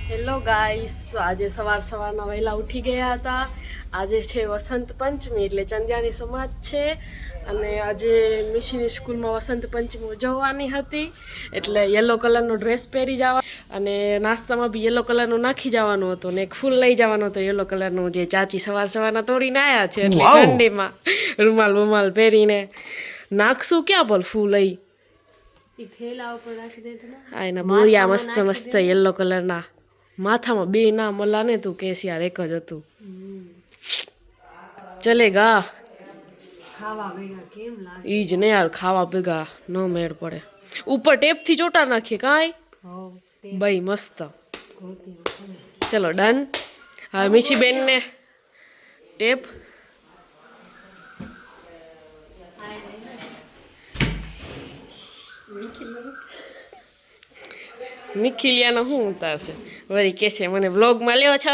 Hello guys, આજે સવારના વહેલા ઉઠી ગયા હતા. આજે છે વસંત પંચમી એટલે ચંદ્યાની સમાજ છે અને આજે મિશીની સ્કૂલમાં વસંત પંચમી ઉજવવાની હતી એટલે યલો કલરનો ડ્રેસ પહેરી જવા અને નાસ્તામાં બી યલો કલરનું નાખી જવાનું હતું ને એક ફૂલ લઈ જવાનું હતું યલો કલરનું જે ચાચી સવારના તોડીને આવ્યા છે એટલે ઠંડીમાં રૂમાલ પહેરીને નાખશું ક્યાં બોલ ફૂલ લઈ હા એના બોરિયા મસ્ત યલો કલરના માથામાં બે ના મલા ને તું કેસ યાર એક જ હતું ચલેગા ઈ જ ને યાર ખાવા ભેગા ન મેળ પડે ઉપર ટેપથી ચોટા નાખીએ કાંઈ ભાઈ મસ્ત ચલો ડન હવે મીઠી બેન ને ટેપ નિખિલિયાનો શું ઉતારશે વળી કે છે મને બ્લોગમાં લ્યો છો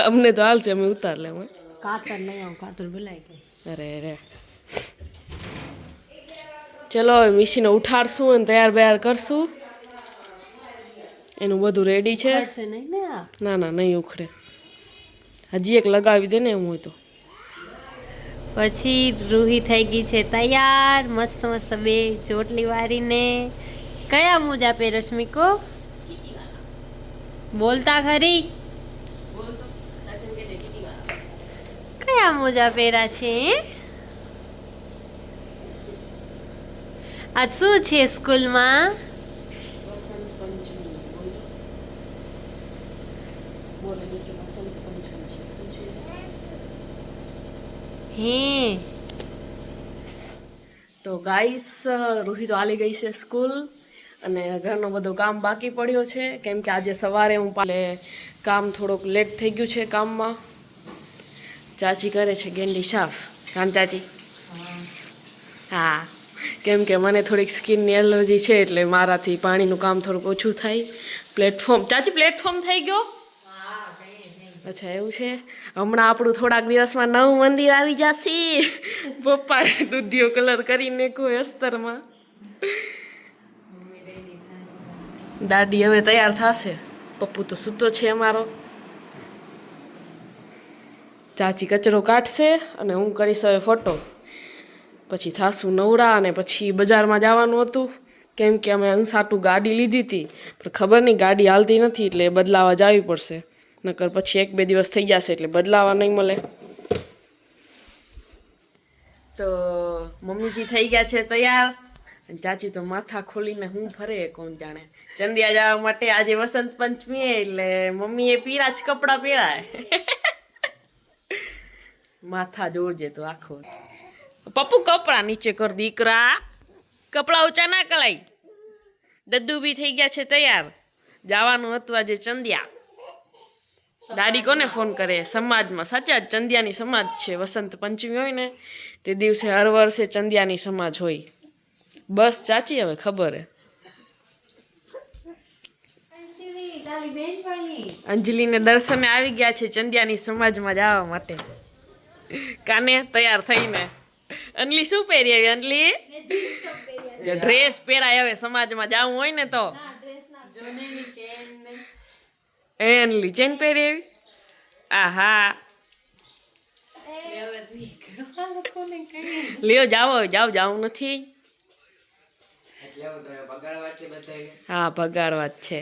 અમને તો હાલ છે અમે ઉતાર લે કાતર લઈ આવું કાતર બોલાય કે અરે ચલો હવે મિશીને ઉઠાડશું અને તૈયાર બૈયાર કરશું એનું બધું રેડી છે ના નહીં ઉખડે હજી એક લગાવી દે ને એમ હોય તો પછી રૂહી થઈ ગઈ છે તૈયાર મસ્ત મસ્ત બે ચોટલી વાળીને કયા મોજા પે રશ્મિકો બોલતા ખરી કયા મોજા પહેરા છે આજ શું છે સ્કૂલમાં હે તો ગાઈસ રૂહી તો હાલી ગઈ છે સ્કૂલ અને ઘરનો બધો કામ બાકી પડ્યો છે કેમ કે આજે સવારે હું કામ થોડોક લેટ થઈ ગયું છે કામમાં ચાચી કરે છે ગેંડી સાફ કાન ચાચી હા કેમ કે મને થોડીક સ્કિનની એલર્જી છે એટલે મારાથી પાણીનું કામ થોડુંક ઓછું થાય પ્લેટફોર્મ થઈ ગયો અચ્છા એવું છે હમણાં આપણું થોડાક દિવસમાં નવું મંદિર આવી જશે પપ્પાએ દૂધિયો કલર કરીને કોઈ અસ્તરમાં દાદી હવે તૈયાર થશે પપ્પુ તો સૂતો છે અમારો ચાચી કચરો કાઢશે અને હું કરીશ હવે ફોટો પછી થાશું નવરા અને પછી બજારમાં જવાનું હતું કેમ કે અમે અંસાટું ગાડી લીધી હતી પણ ખબર નહીં ગાડી હાલતી નથી એટલે બદલાવા જવી પડશે નકર પછી 1-2 દિવસ થઈ જશે એટલે બદલાવા નહીં મળે તો મમ્મીજી થઈ ગયા છે તૈયાર ચાચી તો માથા ખોલીને હું ફરે કોણ જાણે ચંદિયા જવા માટે આજે વસંત પંચમી એટલે મમ્મીએ પીરા જ કપડાં પહેરાય માથા જોડજે તો આખો પપ્પુ કપડા નીચે કર દીકરા કપડા ઊંચા ના કલાઈ દદ્દુ બી થઈ ગયા છે તૈયાર જવાનું હતું આજે ચંદિયા દાદી કોને ફોન કરે સમાજમાં સાચા ચંદિયાની સમાજ છે વસંત પંચમી હોય ને તે દિવસે હર વર્ષે ચંદિયાની સમાજ હોય બસ ચાચી હવે ખબર હે અંજલિને દર્શને આવી ગયા છે ચંદિયાની સમાજમાં જવા માટે કાને તૈયાર થઈને અંજલિ શું પહેરી આવી અંજલિ ડ્રેસ પહેરાય હવે સમાજમાં જવું હોય ને તો અંજલિ ચેન પહેરી આવી આહા લ્યો જાવ નથી હા ભગાડવા જ છે